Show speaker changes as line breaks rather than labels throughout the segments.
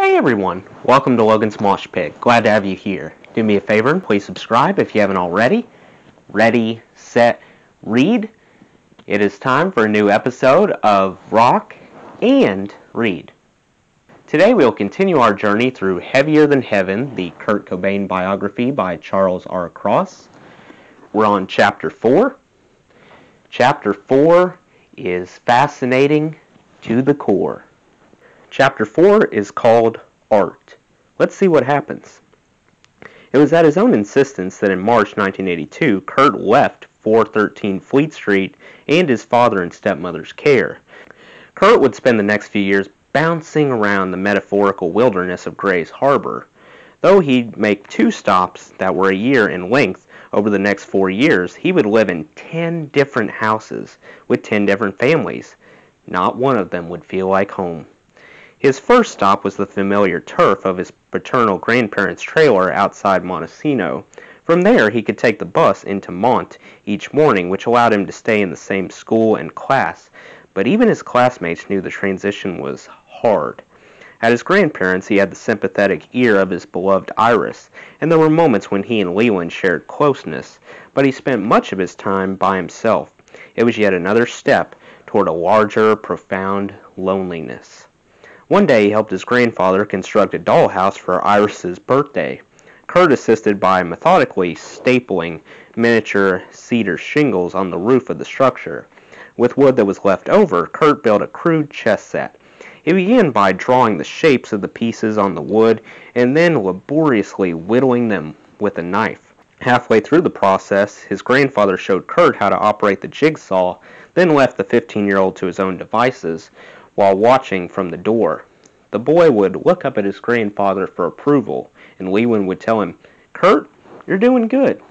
Hey everyone, welcome to Logan's Mosh Pit. Glad to have you here. Do me a favor and please subscribe if you haven't already. Ready, set, read. It is time for a new episode of Rock and Read. Today we'll continue our journey through Heavier Than Heaven, the Kurt Cobain biography by Charles R. Cross. We're on Chapter 4. Chapter 4 is fascinating to the core. Chapter 4 is called Art. Let's see what happens. It was at his own insistence that in March 1982, Kurt left 413 Fleet Street and his father and stepmother's care. Kurt would spend the next few years bouncing around the metaphorical wilderness of Gray's Harbor. Though he'd make 2 stops that were a year in length over the next 4 years, he would live in 10 different houses with 10 different families. Not one of them would feel like home. His first stop was the familiar turf of his paternal grandparents' trailer outside Montesino. From there, he could take the bus into Mont each morning, which allowed him to stay in the same school and class. But even his classmates knew the transition was hard. At his grandparents', he had the sympathetic ear of his beloved Iris, and there were moments when he and Leland shared closeness, but he spent much of his time by himself. It was yet another step toward a larger, profound loneliness. One day he helped his grandfather construct a dollhouse for Iris's birthday. Kurt assisted by methodically stapling miniature cedar shingles on the roof of the structure. With wood that was left over, Kurt built a crude chess set. He began by drawing the shapes of the pieces on the wood and then laboriously whittling them with a knife. Halfway through the process, his grandfather showed Kurt how to operate the jigsaw, then left the 15-year-old to his own devices while watching from the door. The boy would look up at his grandfather for approval, and Leland would tell him, "Kurt, you're doing good."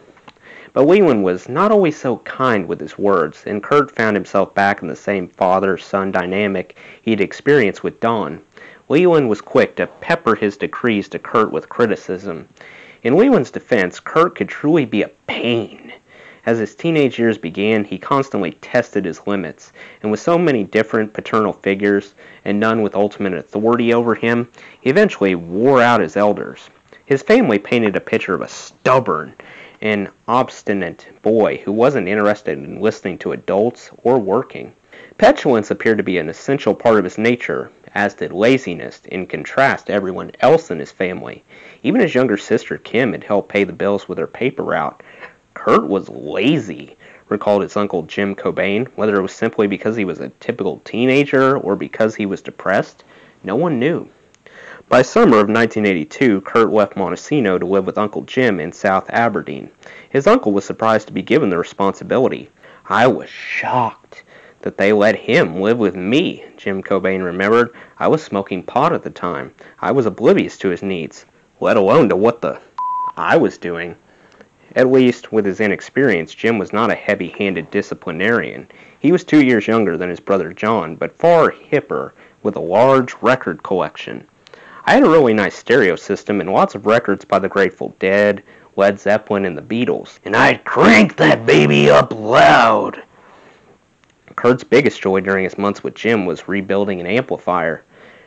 But Leland was not always so kind with his words, and Kurt found himself back in the same father-son dynamic he'd experienced with Don. Leland was quick to pepper his decrees to Kurt with criticism. In Leland's defense, Kurt could truly be a pain. As his teenage years began, he constantly tested his limits, and with so many different paternal figures, and none with ultimate authority over him, he eventually wore out his elders. His family painted a picture of a stubborn and obstinate boy who wasn't interested in listening to adults or working. Petulance appeared to be an essential part of his nature, as did laziness, in contrast to everyone else in his family. Even his younger sister Kim had helped pay the bills with her paper route. Kurt was lazy, recalled his uncle Jim Cobain. Whether it was simply because he was a typical teenager or because he was depressed, no one knew. By summer of 1982, Kurt left Montesino to live with Uncle Jim in South Aberdeen. His uncle was surprised to be given the responsibility. "I was shocked that they let him live with me," Jim Cobain remembered. "I was smoking pot at the time. I was oblivious to his needs, let alone to what the I was doing." At least, with his inexperience, Jim was not a heavy-handed disciplinarian. He was 2 years younger than his brother John, but far hipper, with a large record collection. "I had a really nice stereo system and lots of records by the Grateful Dead, Led Zeppelin, and the Beatles. And I'd crank that baby up loud." Kurt's biggest joy during his months with Jim was rebuilding an amplifier.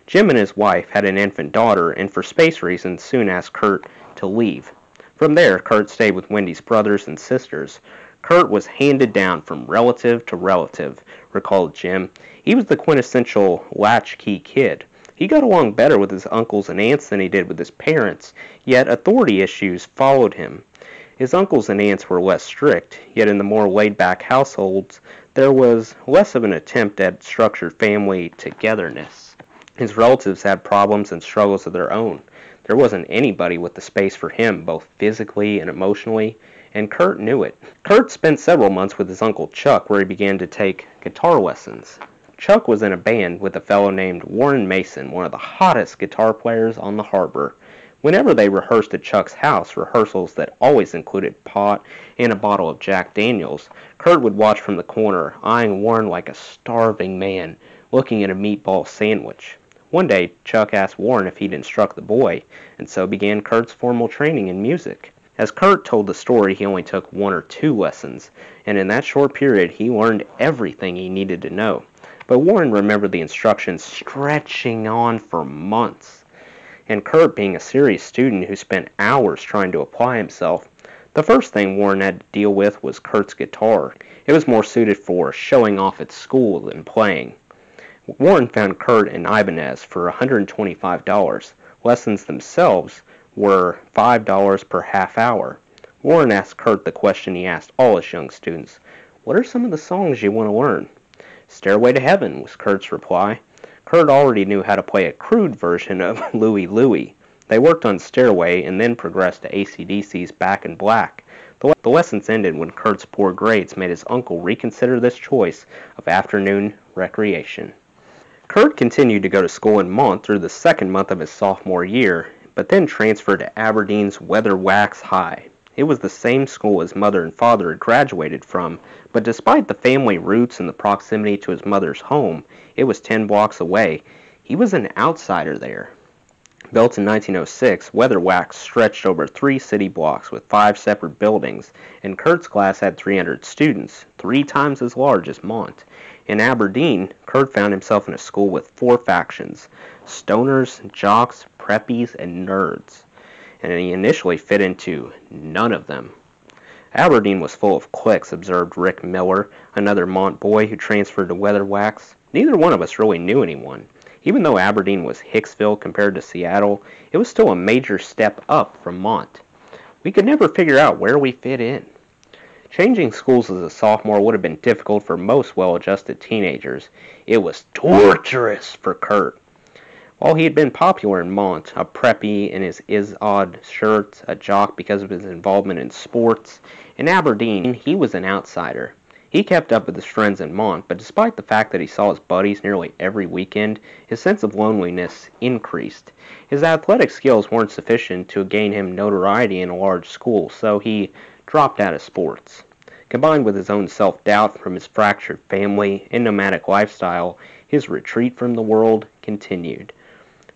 Jim and his wife had an infant daughter, and for space reasons soon asked Kurt to leave. From there, Kurt stayed with Wendy's brothers and sisters. Kurt was handed down from relative to relative, recalled Jim. He was the quintessential latchkey kid. He got along better with his uncles and aunts than he did with his parents, yet authority issues followed him. His uncles and aunts were less strict, yet in the more laid-back households, there was less of an attempt at structured family togetherness. His relatives had problems and struggles of their own. There wasn't anybody with the space for him, both physically and emotionally, and Kurt knew it. Kurt spent several months with his uncle Chuck, where he began to take guitar lessons. Chuck was in a band with a fellow named Warren Mason, one of the hottest guitar players on the harbor. Whenever they rehearsed at Chuck's house, rehearsals that always included pot and a bottle of Jack Daniels, Kurt would watch from the corner, eyeing Warren like a starving man, looking at a meatball sandwich. One day, Chuck asked Warren if he'd instruct the boy, and so began Kurt's formal training in music. As Kurt told the story, he only took 1 or 2 lessons, and in that short period, he learned everything he needed to know. But Warren remembered the instructions stretching on for months. and Kurt, being a serious student who spent hours trying to apply himself, the first thing Warren had to deal with was Kurt's guitar. It was more suited for showing off at school than playing. Warren found Kurt and Ibanez for $125. Lessons themselves were $5 per half hour. Warren asked Kurt the question he asked all his young students: "What are some of the songs you want to learn?" "Stairway to Heaven," was Kurt's reply. Kurt already knew how to play a crude version of Louie Louie. They worked on Stairway and then progressed to AC/DC's Back in Black. The lessons ended when Kurt's poor grades made his uncle reconsider this choice of afternoon recreation. Kurt continued to go to school in Mont through the second month of his sophomore year, but then transferred to Aberdeen's Weatherwax High. It was the same school his mother and father had graduated from, but despite the family roots and the proximity to his mother's home, it was 10 blocks away. He was an outsider there. Built in 1906, Weatherwax stretched over 3 city blocks with 5 separate buildings, and Kurt's class had 300 students, 3 times as large as Mont. In Aberdeen, Kurt found himself in a school with 4 factions: stoners, jocks, preppies, and nerds. And he initially fit into none of them. Aberdeen was full of cliques, observed Rick Miller, another Mont boy who transferred to Weatherwax. Neither one of us really knew anyone. Even though Aberdeen was Hicksville compared to Seattle, it was still a major step up from Mont. We could never figure out where we fit in. Changing schools as a sophomore would have been difficult for most well-adjusted teenagers. It was torturous for Kurt. While he had been popular in Mont, a preppy in his Izod shirts, a jock because of his involvement in sports, in Aberdeen he was an outsider. He kept up with his friends in Mont, but despite the fact that he saw his buddies nearly every weekend, his sense of loneliness increased. His athletic skills weren't sufficient to gain him notoriety in a large school, so he dropped out of sports. Combined with his own self-doubt from his fractured family and nomadic lifestyle, his retreat from the world continued.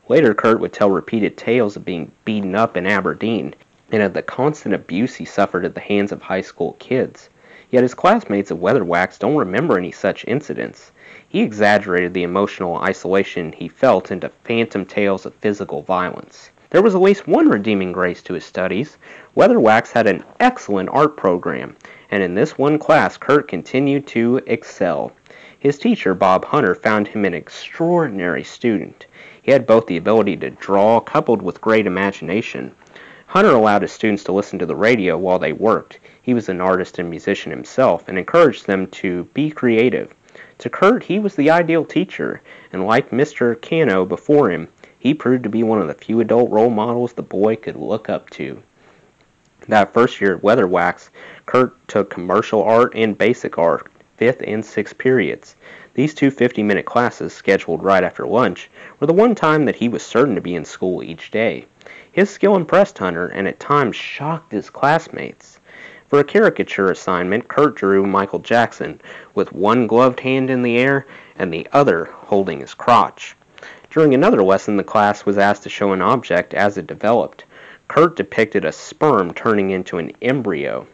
Later, Kurt would tell repeated tales of being beaten up in Aberdeen and of the constant abuse he suffered at the hands of high school kids. Yet his classmates at Weatherwax don't remember any such incidents. He exaggerated the emotional isolation he felt into phantom tales of physical violence. There was at least one redeeming grace to his studies. Weatherwax had an excellent art program, and in this one class Kurt continued to excel. His teacher, Bob Hunter, found him an extraordinary student. He had both the ability to draw coupled with great imagination. Hunter allowed his students to listen to the radio while they worked. He was an artist and musician himself and encouraged them to be creative. To Kurt, he was the ideal teacher, and like Mr. Cano before him, he proved to be one of the few adult role models the boy could look up to. That first year at Weatherwax, Kurt took commercial art and basic art, 5th and 6th periods. These 2 50-minute classes, scheduled right after lunch, were the one time that he was certain to be in school each day. His skill impressed Hunter and at times shocked his classmates. For a caricature assignment, Kurt drew Michael Jackson with one gloved hand in the air and the other holding his crotch. During another lesson, the class was asked to show an object as it developed. Kurt depicted a sperm turning into an embryo.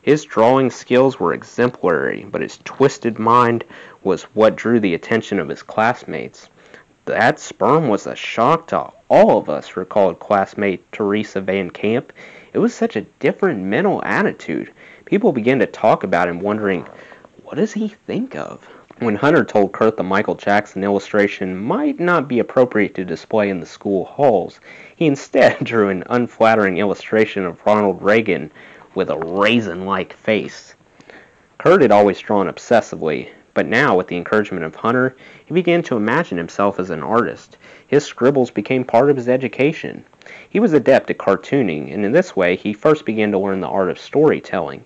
His drawing skills were exemplary, but his twisted mind was what drew the attention of his classmates. That sperm was a shock to all of us, recalled classmate Teresa Van Camp. It was such a different mental attitude. People began to talk about him, wondering, what does he think of? When Hunter told Kurt the Michael Jackson illustration might not be appropriate to display in the school halls, he instead drew an unflattering illustration of Ronald Reagan with a raisin-like face. Kurt had always drawn obsessively, but now, with the encouragement of Hunter, he began to imagine himself as an artist. His scribbles became part of his education. He was adept at cartooning, and in this way he first began to learn the art of storytelling.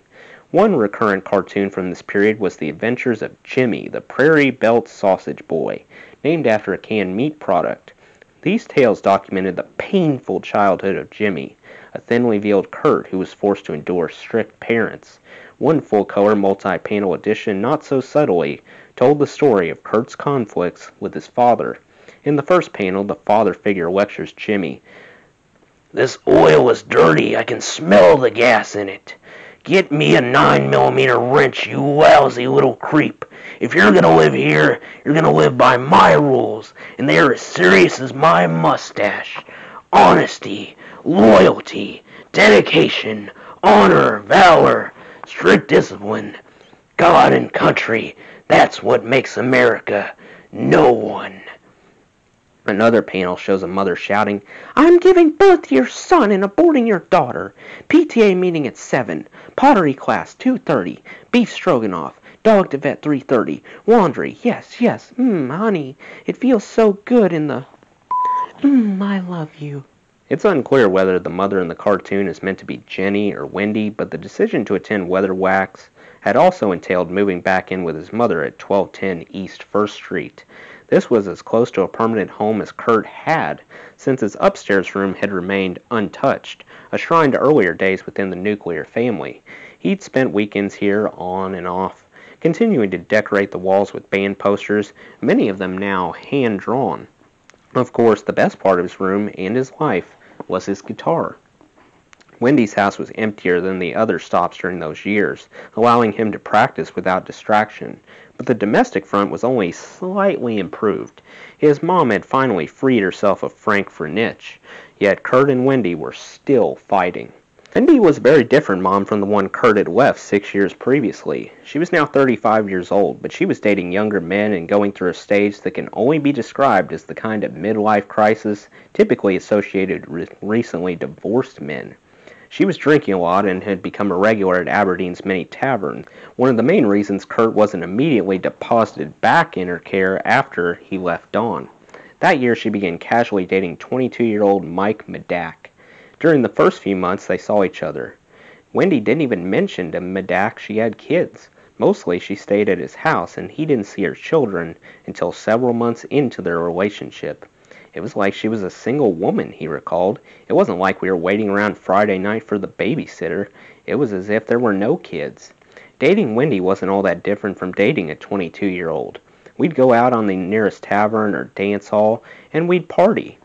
One recurrent cartoon from this period was The Adventures of Jimmy, the Prairie Belt Sausage Boy, named after a canned meat product. These tales documented the painful childhood of Jimmy, a thinly veiled Kurt who was forced to endure strict parents. One full-color multi-panel edition, not so subtly, told the story of Kurt's conflicts with his father. In the first panel, the father figure lectures Jimmy. "This oil is dirty. I can smell the gas in it. Get me a 9mm wrench, you lousy little creep. If you're gonna live here, you're gonna live by my rules, and they are as serious as my mustache. Honesty, loyalty, dedication, honor, valor, strict discipline, God and country, that's what makes America. No one. Another panel shows a mother shouting, I'm giving birth to your son and aborting your daughter. PTA meeting at 7. Pottery class 2:30. Beef stroganoff. Dog to vet 3:30. Laundry. Yes. Honey, it feels so good in the... I love you. It's unclear whether the mother in the cartoon is meant to be Jenny or Wendy, but the decision to attend Weatherwax had also entailed moving back in with his mother at 1210 East 1st Street. This was as close to a permanent home as Kurt had, since his upstairs room had remained untouched, a shrine to earlier days within the nuclear family. He'd spent weekends here on and off, continuing to decorate the walls with band posters, many of them now hand-drawn. Of course, the best part of his room and his life was his guitar. Wendy's house was emptier than the other stops during those years, allowing him to practice without distraction, but the domestic front was only slightly improved. His mom had finally freed herself of Frank Furnich, yet Kurt and Wendy were still fighting. Wendy was a very different mom from the one Kurt had left 6 years previously. She was now 35 years old, but she was dating younger men and going through a stage that can only be described as the kind of midlife crisis typically associated with recently divorced men. She was drinking a lot and had become a regular at Aberdeen's many taverns, one of the main reasons Kurt wasn't immediately deposited back in her care after he left Dawn. That year she began casually dating 22-year-old Mike Medak. During the first few months they saw each other. Wendy didn't even mention to Medak she had kids. Mostly she stayed at his house and he didn't see her children until several months into their relationship. It was like she was a single woman, he recalled. It wasn't like we were waiting around Friday night for the babysitter. It was as if there were no kids. Dating Wendy wasn't all that different from dating a 22-year-old. We'd go out on the nearest tavern or dance hall, and we'd party.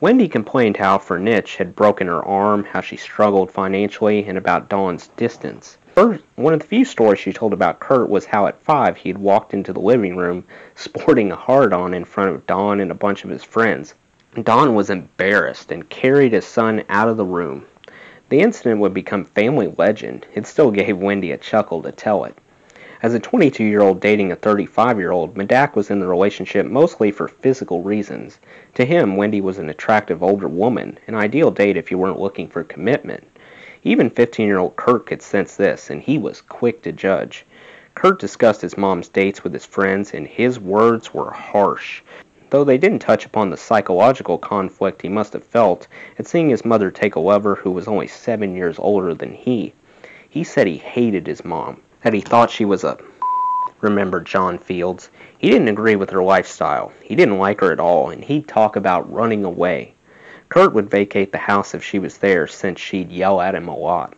Wendy complained how Furnich had broken her arm, how she struggled financially, and about Dawn's distance. One of the few stories she told about Kurt was how at 5 he had walked into the living room sporting a hard-on in front of Dawn and a bunch of his friends. Dawn was embarrassed and carried his son out of the room. The incident would become family legend. It still gave Wendy a chuckle to tell it. As a 22-year-old dating a 35-year-old, Medak was in the relationship mostly for physical reasons. To him, Wendy was an attractive older woman, an ideal date if you weren't looking for commitment. Even 15-year-old Kurt could sense this, and he was quick to judge. Kurt discussed his mom's dates with his friends, and his words were harsh, though they didn't touch upon the psychological conflict he must have felt at seeing his mother take a lover who was only 7 years older than he. He said he hated his mom, that he thought she was a... remembered John Fields. He didn't agree with her lifestyle. He didn't like her at all, and he'd talk about running away. Kurt would vacate the house if she was there, since she'd yell at him a lot.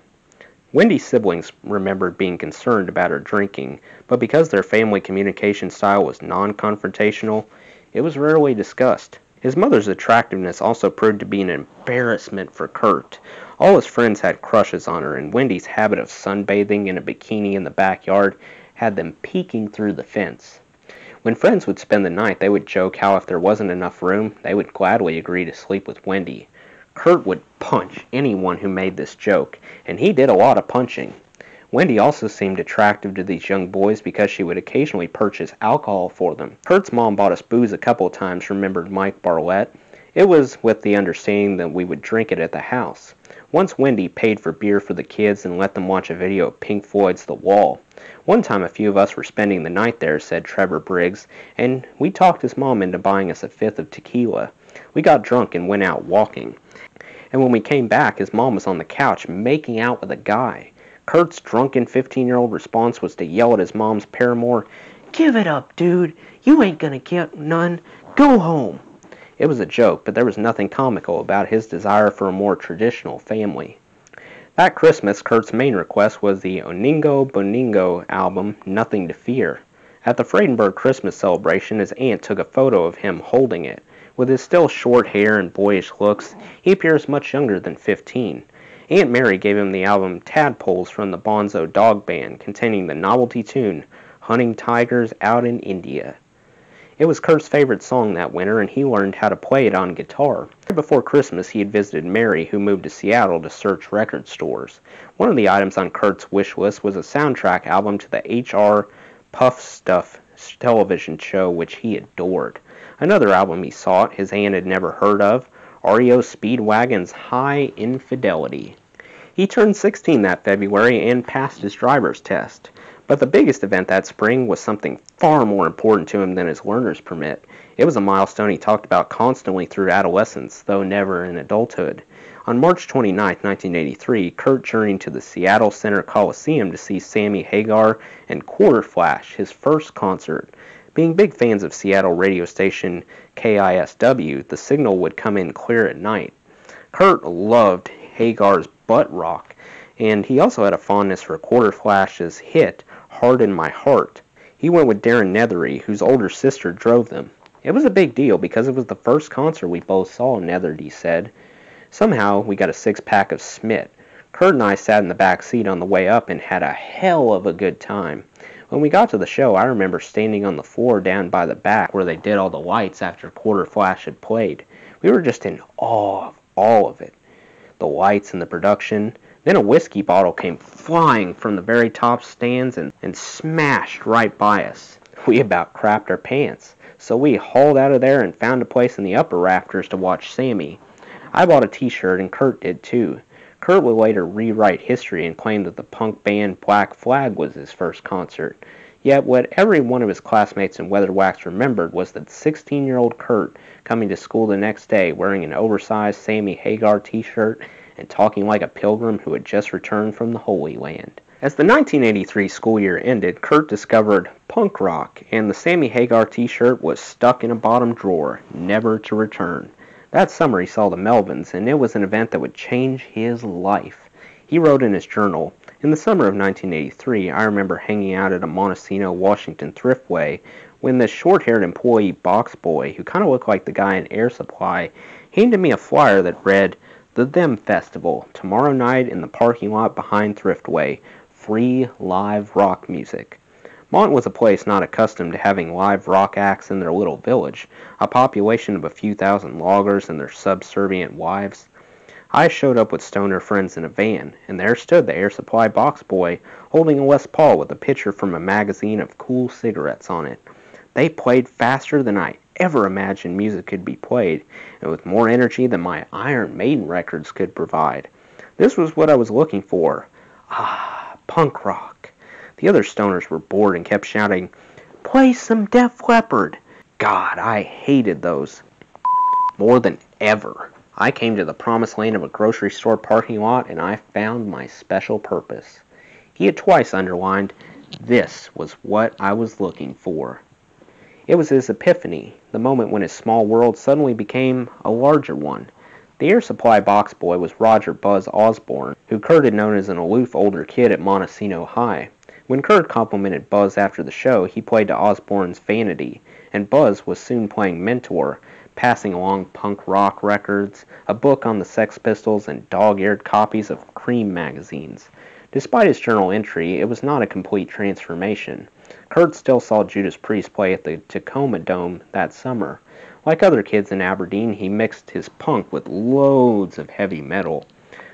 Wendy's siblings remembered being concerned about her drinking, but because their family communication style was non-confrontational, it was rarely discussed. His mother's attractiveness also proved to be an embarrassment for Kurt. All his friends had crushes on her, and Wendy's habit of sunbathing in a bikini in the backyard had them peeking through the fence. When friends would spend the night, they would joke how if there wasn't enough room, they would gladly agree to sleep with Wendy. Kurt would punch anyone who made this joke, and he did a lot of punching. Wendy also seemed attractive to these young boys because she would occasionally purchase alcohol for them. Kurt's mom bought us booze a couple of times, remembered Mike Barlett. It was with the understanding that we would drink it at the house. Once Wendy paid for beer for the kids and let them watch a video of Pink Floyd's The Wall. One time a few of us were spending the night there, said Trevor Briggs, and we talked his mom into buying us a fifth of tequila. We got drunk and went out walking. And when we came back, his mom was on the couch making out with a guy. Kurt's drunken 15-year-old response was to yell at his mom's paramour, "Give it up, dude. You ain't gonna get none. Go home." It was a joke, but there was nothing comical about his desire for a more traditional family. That Christmas, Kurt's main request was the Oningo Boningo album, Nothing to Fear. At the Friedenberg Christmas celebration, his aunt took a photo of him holding it. With his still short hair and boyish looks, he appears much younger than 15. Aunt Mary gave him the album Tadpoles from the Bonzo Dog Band, containing the novelty tune, Hunting Tigers Out in India. It was Kurt's favorite song that winter, and he learned how to play it on guitar. Right before Christmas, he had visited Mary, who moved to Seattle to search record stores. One of the items on Kurt's wish list was a soundtrack album to the H.R. Puff Stuff television show, which he adored. Another album he sought, his aunt had never heard of, REO Speedwagon's High Infidelity. He turned 16 that February and passed his driver's test. But the biggest event that spring was something far more important to him than his learner's permit. It was a milestone he talked about constantly through adolescence, though never in adulthood. On March 29, 1983, Kurt journeyed to the Seattle Center Coliseum to see Sammy Hagar and Quarter Flash, his first concert. Being big fans of Seattle radio station KISW, the signal would come in clear at night. Kurt loved Hagar's butt rock, and he also had a fondness for Quarter Flash's hit, Heart in My Heart. He went with Darren Nethery, whose older sister drove them. It was a big deal because it was the first concert we both saw, Nethery said. Somehow, we got a six-pack of Smith. Kurt and I sat in the back seat on the way up and had a hell of a good time. When we got to the show, I remember standing on the floor down by the back where they did all the lights after Quarter Flash had played. We were just in awe of all of it. The lights and the production. Then a whiskey bottle came flying from the very top stands and smashed right by us. We about crapped our pants, so we hauled out of there and found a place in the upper rafters to watch Sammy. I bought a t-shirt and Kurt did too. Kurt would later rewrite history and claim that the punk band Black Flag was his first concert. Yet what every one of his classmates in Weatherwax remembered was that 16-year-old Kurt coming to school the next day wearing an oversized Sammy Hagar t-shirt and talking like a pilgrim who had just returned from the Holy Land. As the 1983 school year ended, Kurt discovered punk rock, and the Sammy Hagar t-shirt was stuck in a bottom drawer, never to return. That summer he saw the Melvins, and it was an event that would change his life. He wrote in his journal, "In the summer of 1983, I remember hanging out at a Montecito, Washington thriftway when this short-haired employee box boy, who kind of looked like the guy in Air Supply, handed me a flyer that read, 'The Them Festival, tomorrow night in the parking lot behind Thriftway, free live rock music.'" Mont was a place not accustomed to having live rock acts in their little village, a population of a few thousand loggers and their subservient wives. I showed up with stoner friends in a van, and there stood the Air Supply box boy holding a Les Paul with a picture from a magazine of cool cigarettes on it. They played faster than I ever imagined music could be played, and with more energy than my Iron Maiden records could provide. This was what I was looking for. Punk rock. The other stoners were bored and kept shouting, "Play some Def Leppard." God, I hated those. More than ever. I came to the promised land of a grocery store parking lot, and I found my special purpose. He had twice underlined, this was what I was looking for. It was his epiphany, the moment when his small world suddenly became a larger one. The Air Supply box boy was Roger Buzz Osborne, who Kurt had known as an aloof older kid at Montecito High. When Kurt complimented Buzz after the show, he played to Osborne's Vanity, and Buzz was soon playing Mentor, passing along punk rock records, a book on the Sex Pistols, and dog-eared copies of Cream magazines. Despite his journal entry, it was not a complete transformation. Kurt still saw Judas Priest play at the Tacoma Dome that summer. Like other kids in Aberdeen, he mixed his punk with loads of heavy metal,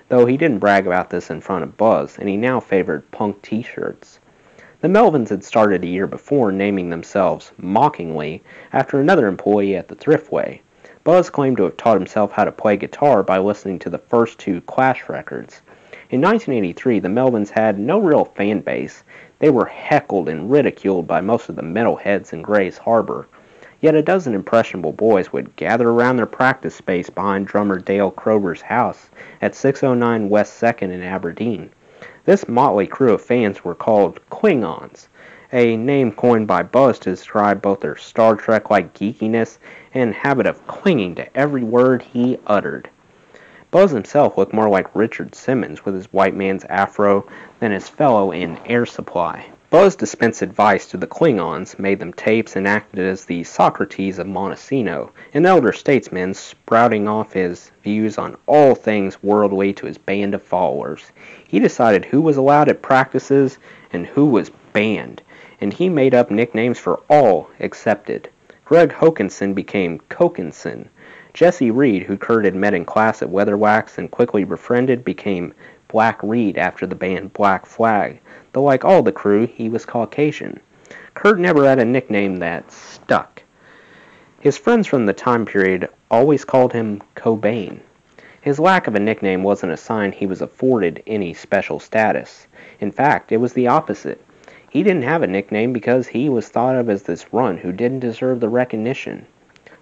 though he didn't brag about this in front of Buzz, and he now favored punk t-shirts. The Melvins had started a year before, naming themselves, mockingly, after another employee at the Thriftway. Buzz claimed to have taught himself how to play guitar by listening to the first two Clash records. In 1983, the Melvins had no real fan base. They were heckled and ridiculed by most of the metalheads in Grays Harbor. Yet a dozen impressionable boys would gather around their practice space behind drummer Dale Crover's house at 609 West 2nd in Aberdeen. This motley crew of fans were called Klingons, a name coined by Buzz to describe both their Star Trek-like geekiness and habit of clinging to every word he uttered. Buzz himself looked more like Richard Simmons with his white man's afro than his fellow in Air Supply. Buzz dispensed advice to the Klingons, made them tapes, and acted as the Socrates of Montecito, an elder statesman sprouting off his views on all things worldly to his band of followers. He decided who was allowed at practices and who was banned, and he made up nicknames for all excepted. Greg Hokinson became Cokinson. Jesse Reed, who Kurt had met in class at Weatherwax and quickly befriended, became Black Reed after the band Black Flag, though like all the crew, he was Caucasian. Kurt never had a nickname that stuck. His friends from the time period always called him Cobain. His lack of a nickname wasn't a sign he was afforded any special status. In fact, it was the opposite. He didn't have a nickname because he was thought of as this runt who didn't deserve the recognition.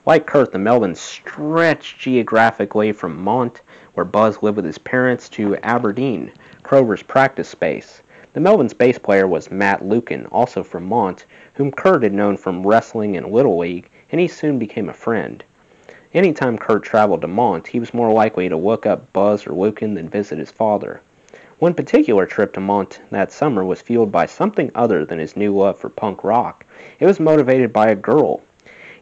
Like Kurt, the Melvins stretched geographically from Mont, where Buzz lived with his parents, to Aberdeen, Crover's practice space. The Melvins' bass player was Matt Logan, also from Mont, whom Kurt had known from wrestling and Little League, and he soon became a friend. Anytime Kurt traveled to Mont, he was more likely to look up Buzz or Lucan than visit his father. One particular trip to Mont that summer was fueled by something other than his new love for punk rock. It was motivated by a girl.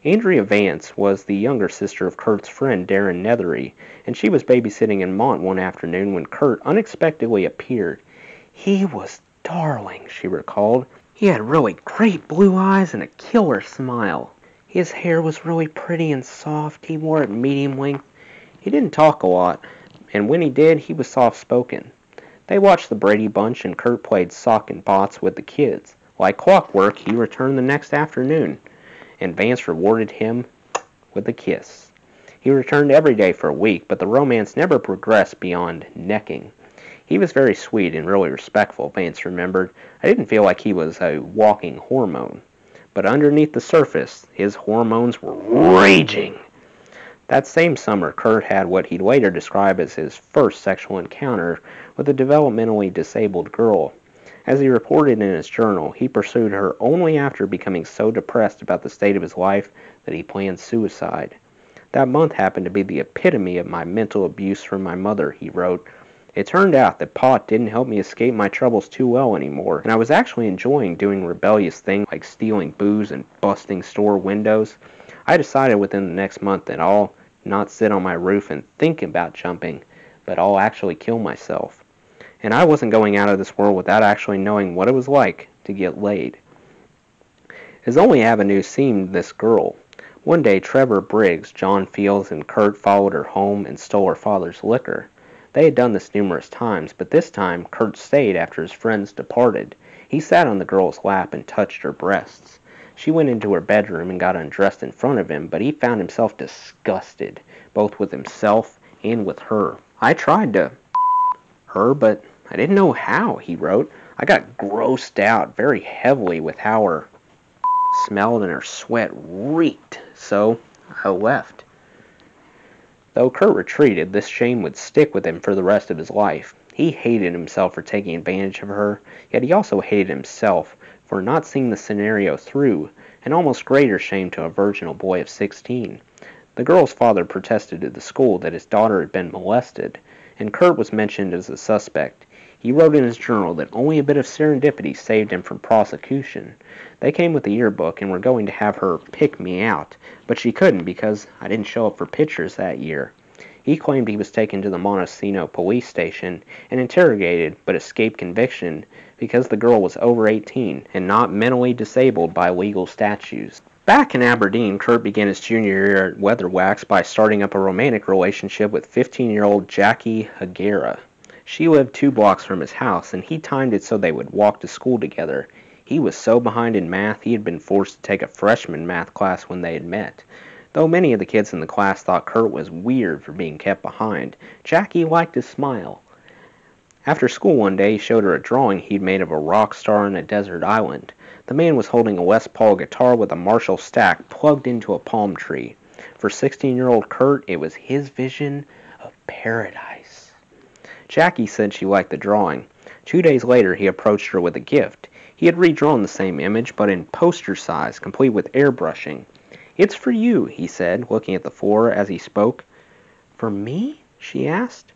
Andrea Vance was the younger sister of Kurt's friend Darren Nethery, and she was babysitting in Mont one afternoon when Kurt unexpectedly appeared. He was darling, she recalled. He had really great blue eyes and a killer smile. His hair was really pretty and soft. He wore it medium length. He didn't talk a lot, and when he did, he was soft-spoken. They watched the Brady Bunch, and Kurt played sock and bots with the kids. Like clockwork, he returned the next afternoon, and Vance rewarded him with a kiss. He returned every day for a week, but the romance never progressed beyond necking. He was very sweet and really respectful, Vance remembered. I didn't feel like he was a walking hormone. But underneath the surface, his hormones were raging. That same summer, Kurt had what he'd later describe as his first sexual encounter with a developmentally disabled girl. As he reported in his journal, he pursued her only after becoming so depressed about the state of his life that he planned suicide. That month happened to be the epitome of my mental abuse from my mother, he wrote. It turned out that pot didn't help me escape my troubles too well anymore, and I was actually enjoying doing rebellious things like stealing booze and busting store windows. I decided within the next month that I'll not sit on my roof and think about jumping, but I'll actually kill myself. And I wasn't going out of this world without actually knowing what it was like to get laid. His only avenue seemed this girl. One day, Trevor Briggs, John Fields, and Kurt followed her home and stole her father's liquor. They had done this numerous times, but this time Kurt stayed after his friends departed. He sat on the girl's lap and touched her breasts. She went into her bedroom and got undressed in front of him, but he found himself disgusted, both with himself and with her. I tried to her, but I didn't know how, he wrote. I got grossed out very heavily with how her smelled and her sweat reeked, so I left. Though Kurt retreated, this shame would stick with him for the rest of his life. He hated himself for taking advantage of her, yet he also hated himself for not seeing the scenario through, an almost greater shame to a virginal boy of 16. The girl's father protested to the school that his daughter had been molested, and Kurt was mentioned as a suspect. He wrote in his journal that only a bit of serendipity saved him from prosecution. They came with the yearbook and were going to have her pick me out, but she couldn't because I didn't show up for pictures that year. He claimed he was taken to the Montesino police station and interrogated, but escaped conviction because the girl was over 18 and not mentally disabled by legal statutes. Back in Aberdeen, Kurt began his junior year at Weatherwax by starting up a romantic relationship with 15-year-old Jackie Hagera. She lived 2 blocks from his house, and he timed it so they would walk to school together. He was so behind in math, he had been forced to take a freshman math class when they had met. Though many of the kids in the class thought Kurt was weird for being kept behind, Jackie liked his smile. After school one day, he showed her a drawing he'd made of a rock star on a desert island. The man was holding a Les Paul guitar with a Marshall stack plugged into a palm tree. For 16-year-old Kurt, it was his vision of paradise. Jackie said she liked the drawing. 2 days later, he approached her with a gift. He had redrawn the same image, but in poster size, complete with airbrushing. "It's for you," he said, looking at the floor as he spoke. "For me?" she asked.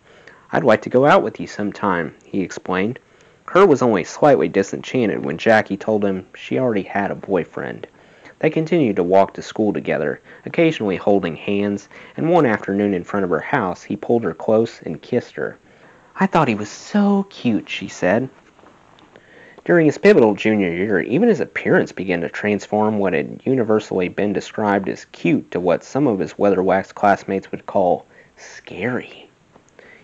"I'd like to go out with you sometime," he explained. Kurt was only slightly disenchanted when Jackie told him she already had a boyfriend. They continued to walk to school together, occasionally holding hands, and one afternoon in front of her house, he pulled her close and kissed her. "I thought he was so cute," she said. During his pivotal junior year, even his appearance began to transform what had universally been described as cute to what some of his weather-waxed classmates would call scary.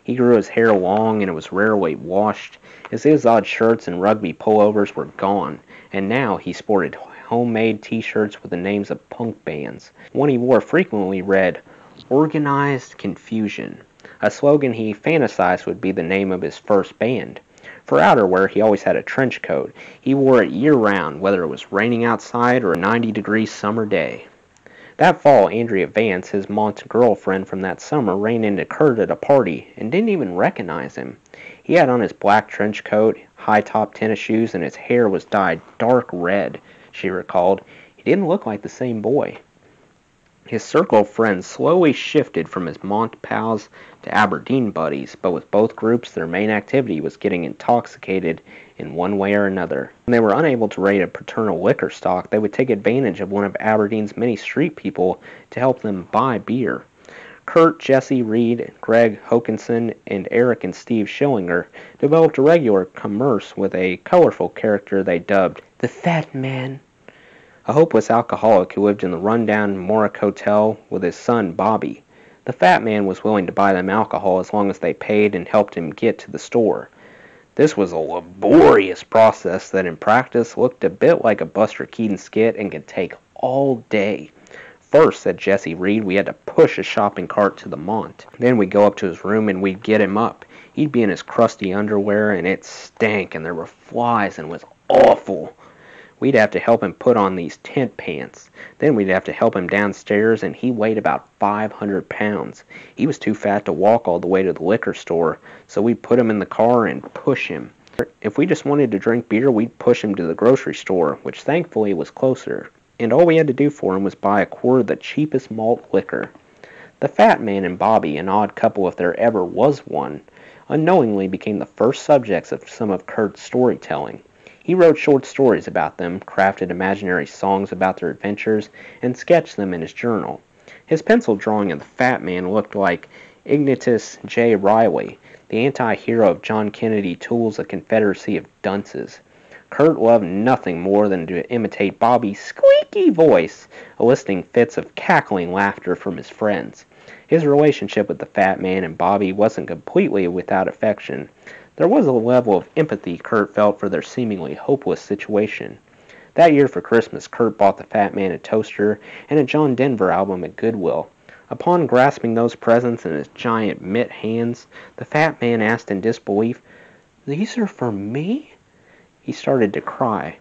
He grew his hair long and it was rarely washed. His odd shirts and rugby pullovers were gone, and now he sported homemade t-shirts with the names of punk bands. One he wore frequently read, "Organized Confusion," a slogan he fantasized would be the name of his first band. For outerwear, he always had a trench coat. He wore it year-round, whether it was raining outside or a 90-degree summer day. That fall, Andrea Vance, his Mont's girlfriend from that summer, ran into Kurt at a party and didn't even recognize him. He had on his black trench coat, high-top tennis shoes, and his hair was dyed dark red, she recalled. He didn't look like the same boy. His circle of friends slowly shifted from his Mont pals to Aberdeen buddies, but with both groups their main activity was getting intoxicated in one way or another. When they were unable to raid a paternal liquor stock, they would take advantage of one of Aberdeen's many street people to help them buy beer. Kurt, Jesse, Reed, Greg Hokanson, and Eric and Steve Schillinger developed a regular commerce with a colorful character they dubbed the Fat Man, a hopeless alcoholic who lived in the rundown Morick Hotel with his son Bobby. The Fat Man was willing to buy them alcohol as long as they paid and helped him get to the store. This was a laborious process that in practice looked a bit like a Buster Keaton skit and could take all day. First, said Jesse Reed, we had to push a shopping cart to the Mont. Then we'd go up to his room and we'd get him up. He'd be in his crusty underwear and it stank and there were flies and it was awful. We'd have to help him put on these tent pants. Then we'd have to help him downstairs, and he weighed about 500 pounds. He was too fat to walk all the way to the liquor store, so we'd put him in the car and push him. If we just wanted to drink beer, we'd push him to the grocery store, which thankfully was closer. And all we had to do for him was buy a quart of the cheapest malt liquor. The Fat Man and Bobby, an odd couple if there ever was one, unknowingly became the first subjects of some of Kurt's storytelling. He wrote short stories about them, crafted imaginary songs about their adventures, and sketched them in his journal. His pencil drawing of the Fat Man looked like Ignatius J. Riley, the anti-hero of John Kennedy Toole's A Confederacy of Dunces. Kurt loved nothing more than to imitate Bobby's squeaky voice, eliciting fits of cackling laughter from his friends. His relationship with the Fat Man and Bobby wasn't completely without affection. There was a level of empathy Kurt felt for their seemingly hopeless situation. That year for Christmas, Kurt bought the Fat Man a toaster and a John Denver album at Goodwill. Upon grasping those presents in his giant mitt hands, the Fat Man asked in disbelief, "These are for me?" He started to cry.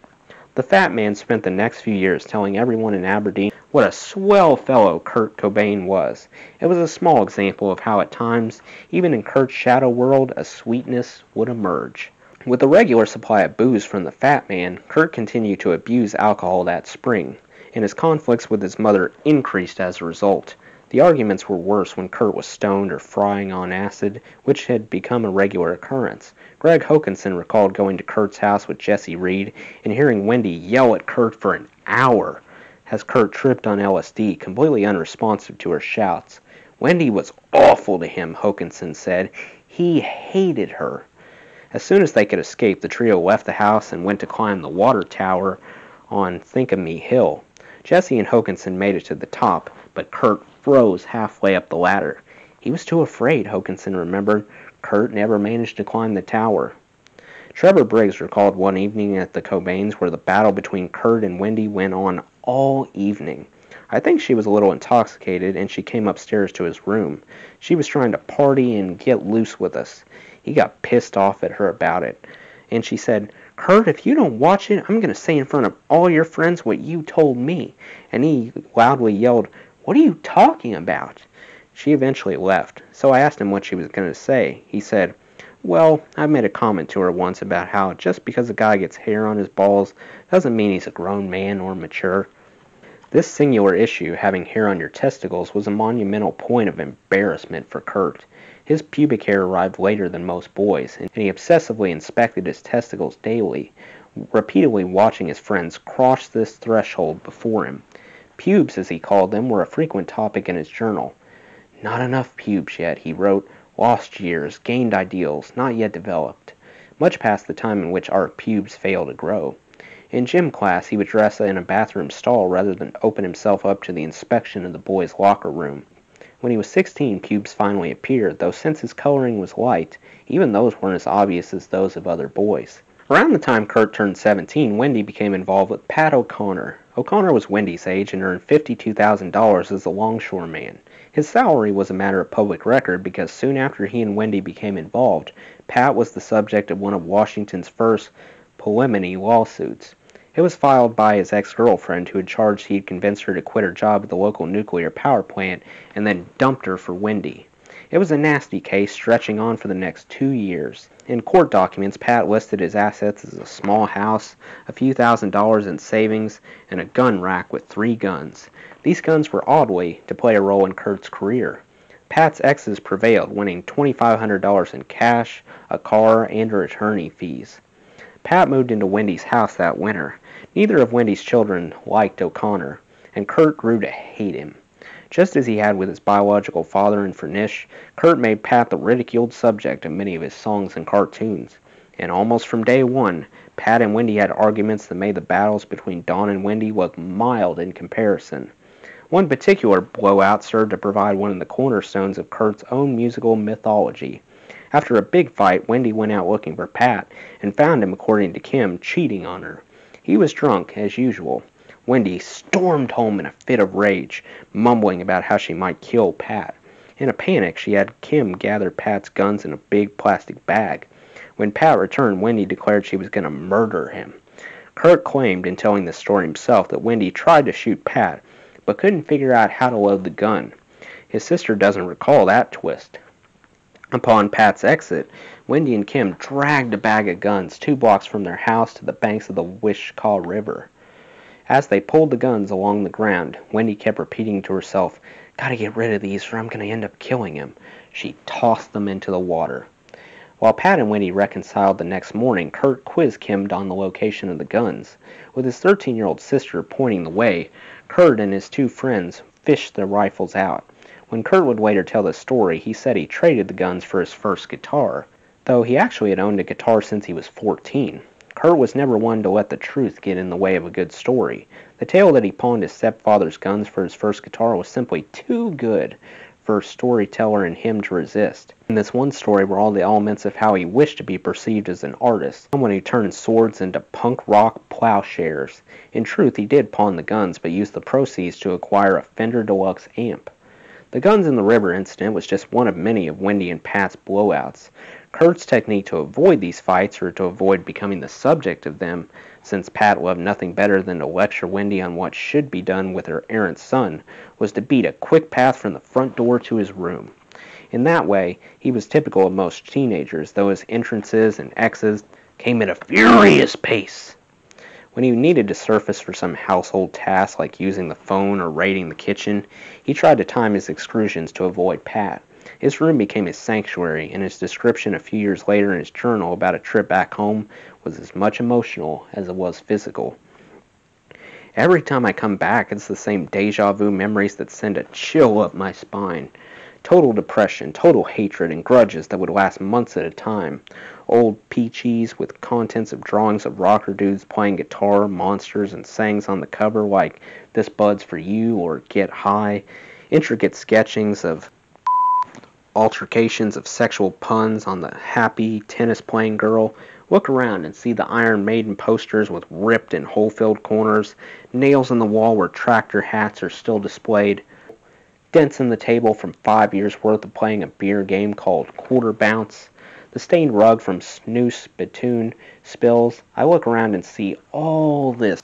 The Fat Man spent the next few years telling everyone in Aberdeen what a swell fellow Kurt Cobain was. It was a small example of how at times, even in Kurt's shadow world, a sweetness would emerge. With a regular supply of booze from the Fat Man, Kurt continued to abuse alcohol that spring, and his conflicts with his mother increased as a result. The arguments were worse when Kurt was stoned or frying on acid, which had become a regular occurrence. Greg Hokanson recalled going to Kurt's house with Jesse Reed and hearing Wendy yell at Kurt for an hour as Kurt tripped on LSD, completely unresponsive to her shouts. Wendy was awful to him, Hokanson said. He hated her. As soon as they could escape, the trio left the house and went to climb the water tower on Think of Me Hill. Jesse and Hokanson made it to the top, but Kurt froze halfway up the ladder. He was too afraid, Hokanson remembered. Kurt never managed to climb the tower. Trevor Briggs recalled one evening at the Cobains where the battle between Kurt and Wendy went on all evening. I think she was a little intoxicated and she came upstairs to his room. She was trying to party and get loose with us. He got pissed off at her about it. And she said, "Kurt, if you don't watch it, I'm going to say in front of all your friends what you told me." And he loudly yelled, "What are you talking about?" She eventually left, so I asked him what she was going to say. He said, "Well, I made a comment to her once about how just because a guy gets hair on his balls doesn't mean he's a grown man or mature." This singular issue, having hair on your testicles, was a monumental point of embarrassment for Kurt. His pubic hair arrived later than most boys, and he obsessively inspected his testicles daily, repeatedly watching his friends cross this threshold before him. Pubes, as he called them, were a frequent topic in his journal. "Not enough pubes yet," he wrote. "Lost years, gained ideals, not yet developed." much past the time in which our pubes fail to grow. In gym class, he would dress in a bathroom stall rather than open himself up to the inspection of the boys' locker room. When he was 16, pubes finally appeared, though since his coloring was light, even those weren't as obvious as those of other boys. Around the time Kurt turned 17, Wendy became involved with Pat O'Connor. O'Connor was Wendy's age and earned $52,000 as a longshoreman. His salary was a matter of public record because soon after he and Wendy became involved, Pat was the subject of one of Washington's first polymony lawsuits. It was filed by his ex-girlfriend who had charged he'd convinced her to quit her job at the local nuclear power plant and then dumped her for Wendy. It was a nasty case stretching on for the next 2 years. In court documents, Pat listed his assets as a small house, a few $1,000s in savings, and a gun rack with 3 guns. These guns were oddly to play a role in Kurt's career. Pat's exes prevailed, winning $2,500 in cash, a car, and her attorney fees. Pat moved into Wendy's house that winter. Neither of Wendy's children liked O'Connor, and Kurt grew to hate him. Just as he had with his biological father in Furnish, Kurt made Pat the ridiculed subject of many of his songs and cartoons. And almost from day one, Pat and Wendy had arguments that made the battles between Don and Wendy look mild in comparison. One particular blowout served to provide one of the cornerstones of Kurt's own musical mythology. After a big fight, Wendy went out looking for Pat and found him, according to Kim, cheating on her. He was drunk, as usual. Wendy stormed home in a fit of rage, mumbling about how she might kill Pat. In a panic, she had Kim gather Pat's guns in a big plastic bag. When Pat returned, Wendy declared she was going to murder him. Kurt claimed, in telling the story himself, that Wendy tried to shoot Pat, but couldn't figure out how to load the gun. His sister doesn't recall that twist. Upon Pat's exit, Wendy and Kim dragged a bag of guns 2 blocks from their house to the banks of the Wishkah River. As they pulled the guns along the ground, Wendy kept repeating to herself, "Gotta get rid of these or I'm gonna end up killing him." She tossed them into the water. While Pat and Wendy reconciled the next morning, Kurt quizzed Kim on the location of the guns. With his 13-year-old sister pointing the way, Kurt and his 2 friends fished their rifles out. When Kurt would later tell the story, he said he traded the guns for his first guitar, though he actually had owned a guitar since he was 14. Kurt was never one to let the truth get in the way of a good story. The tale that he pawned his stepfather's guns for his first guitar was simply too good for a storyteller in him to resist. In this one story were all the elements of how he wished to be perceived as an artist, someone who turned swords into punk rock plowshares. In truth, he did pawn the guns, but used the proceeds to acquire a Fender Deluxe amp. The guns in the river incident was just one of many of Wendy and Pat's blowouts. Kurt's technique to avoid these fights, or to avoid becoming the subject of them, since Pat loved nothing better than to lecture Wendy on what should be done with her errant son, was to beat a quick path from the front door to his room. In that way, he was typical of most teenagers, though his entrances and exits came at a furious pace. When he needed to surface for some household task like using the phone or raiding the kitchen, he tried to time his excursions to avoid Pat. His room became his sanctuary, and his description a few years later in his journal about a trip back home was as much emotional as it was physical. "Every time I come back, it's the same deja vu memories that send a chill up my spine. Total depression, total hatred, and grudges that would last months at a time. Old peaches with contents of drawings of rocker dudes playing guitar, monsters, and sayings on the cover like 'This Bud's for You' or 'Get High'. Intricate sketchings of altercations of sexual puns on the happy tennis-playing girl. Look around and see the Iron Maiden posters with ripped and hole-filled corners, nails in the wall where tractor hats are still displayed, dents in the table from 5 years' worth of playing a beer game called Quarter Bounce, the stained rug from snooze spittoon spills. I look around and see all this.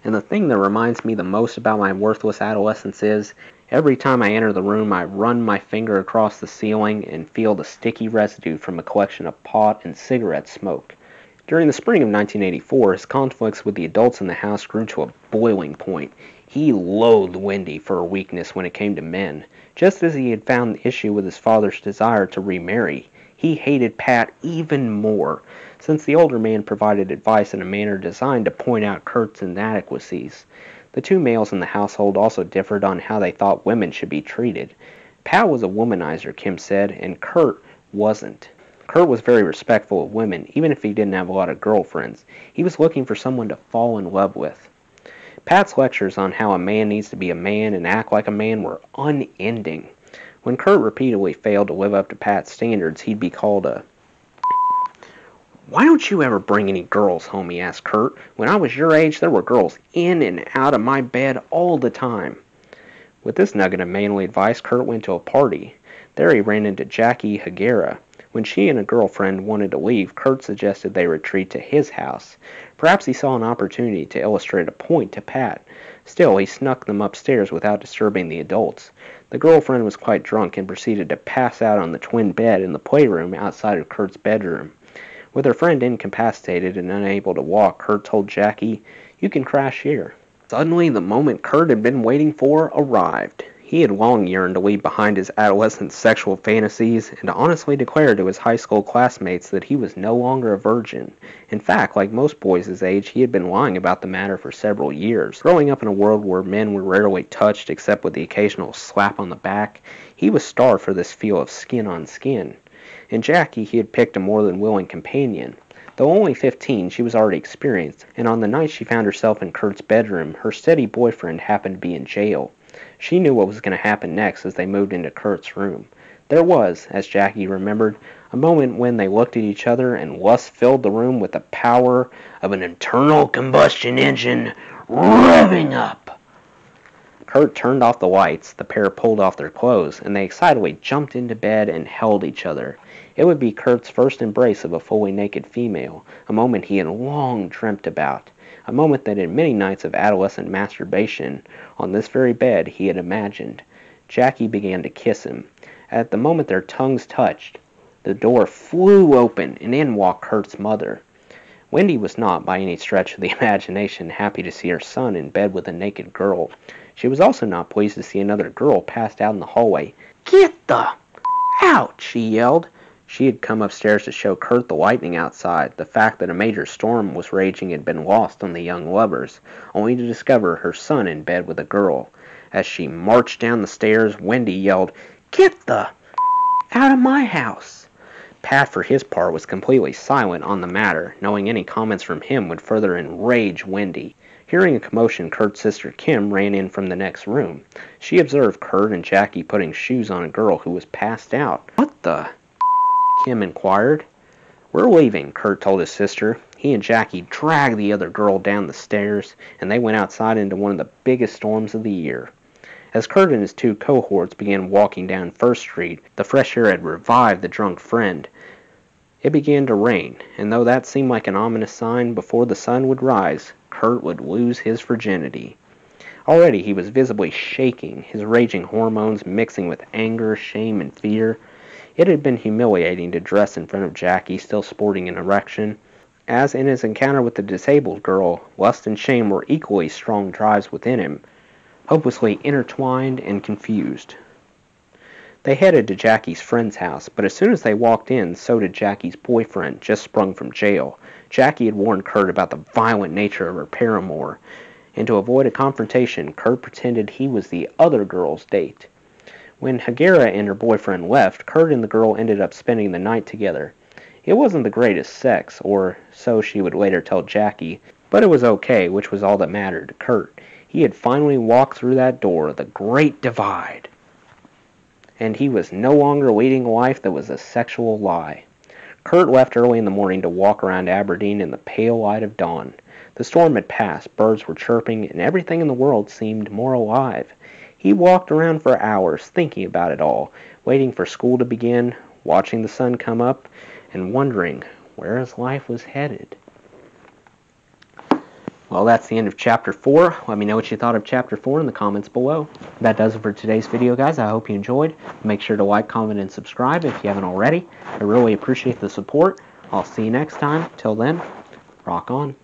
And the thing that reminds me the most about my worthless adolescence is, every time I enter the room, I run my finger across the ceiling and feel the sticky residue from a collection of pot and cigarette smoke. During the spring of 1984, his conflicts with the adults in the house grew to a boiling point. He loathed Wendy for her weakness when it came to men. Just as he had found issue with his father's desire to remarry, he hated Pat even more, since the older man provided advice in a manner designed to point out Kurt's inadequacies. The 2 males in the household also differed on how they thought women should be treated. Pat was a womanizer, Kim said, and Kurt wasn't. Kurt was very respectful of women, even if he didn't have a lot of girlfriends. He was looking for someone to fall in love with. Pat's lectures on how a man needs to be a man and act like a man were unending. When Kurt repeatedly failed to live up to Pat's standards, he'd be called a... "Why don't you ever bring any girls home?" he asked Kurt. "When I was your age, there were girls in and out of my bed all the time." With this nugget of manly advice, Kurt went to a party. There he ran into Jackie Hagera. When she and a girlfriend wanted to leave, Kurt suggested they retreat to his house. Perhaps he saw an opportunity to illustrate a point to Pat. Still, he snuck them upstairs without disturbing the adults. The girlfriend was quite drunk and proceeded to pass out on the twin bed in the playroom outside of Kurt's bedroom. With her friend incapacitated and unable to walk, Kurt told Jackie, "You can crash here." Suddenly, the moment Kurt had been waiting for arrived. He had long yearned to leave behind his adolescent sexual fantasies and honestly declared to his high school classmates that he was no longer a virgin. In fact, like most boys his age, he had been lying about the matter for several years. Growing up in a world where men were rarely touched except with the occasional slap on the back, he was starved for this feel of skin on skin. In Jackie, he had picked a more than willing companion. Though only 15, she was already experienced, and on the night she found herself in Kurt's bedroom, her steady boyfriend happened to be in jail. She knew what was going to happen next as they moved into Kurt's room. There was, as Jackie remembered, a moment when they looked at each other and lust filled the room with the power of an internal combustion engine revving up. Kurt turned off the lights, the pair pulled off their clothes, and they excitedly jumped into bed and held each other. It would be Kurt's first embrace of a fully naked female, a moment he had long dreamt about, a moment that in many nights of adolescent masturbation on this very bed he had imagined. Jackie began to kiss him. At the moment their tongues touched, the door flew open, and in walked Kurt's mother. Wendy was not, by any stretch of the imagination, happy to see her son in bed with a naked girl. She was also not pleased to see another girl passed out in the hallway. "Get the out!" she yelled. She had come upstairs to show Kurt the lightning outside. The fact that a major storm was raging had been lost on the young lovers, only to discover her son in bed with a girl. As she marched down the stairs, Wendy yelled, "Get the out of my house!" Pat, for his part, was completely silent on the matter, knowing any comments from him would further enrage Wendy. Hearing a commotion, Kurt's sister Kim ran in from the next room. She observed Kurt and Jackie putting shoes on a girl who was passed out. "What the?" Kim inquired. "We're leaving," Kurt told his sister. He and Jackie dragged the other girl down the stairs, and they went outside into one of the biggest storms of the year. As Kurt and his two cohorts began walking down First Street, the fresh air had revived the drunk friend. It began to rain, and though that seemed like an ominous sign, before the sun would rise, Kurt would lose his virginity. Already he was visibly shaking, his raging hormones mixing with anger, shame, and fear. It had been humiliating to dress in front of Jackie, still sporting an erection. As in his encounter with the disabled girl, lust and shame were equally strong drives within him, hopelessly intertwined and confused. They headed to Jackie's friend's house, but as soon as they walked in, so did Jackie's boyfriend, just sprung from jail. Jackie had warned Kurt about the violent nature of her paramour, and to avoid a confrontation, Kurt pretended he was the other girl's date. When Hagera and her boyfriend left, Kurt and the girl ended up spending the night together. It wasn't the greatest sex, or so she would later tell Jackie, but it was okay, which was all that mattered to Kurt. He had finally walked through that door, the Great Divide, and he was no longer leading a life that was a sexual lie. Kurt left early in the morning to walk around Aberdeen in the pale light of dawn. The storm had passed, birds were chirping, and everything in the world seemed more alive. He walked around for hours, thinking about it all, waiting for school to begin, watching the sun come up, and wondering where his life was headed. Well, that's the end of Chapter 4. Let me know what you thought of Chapter 4 in the comments below. That does it for today's video, guys. I hope you enjoyed. Make sure to like, comment, and subscribe if you haven't already. I really appreciate the support. I'll see you next time. Till then, rock on.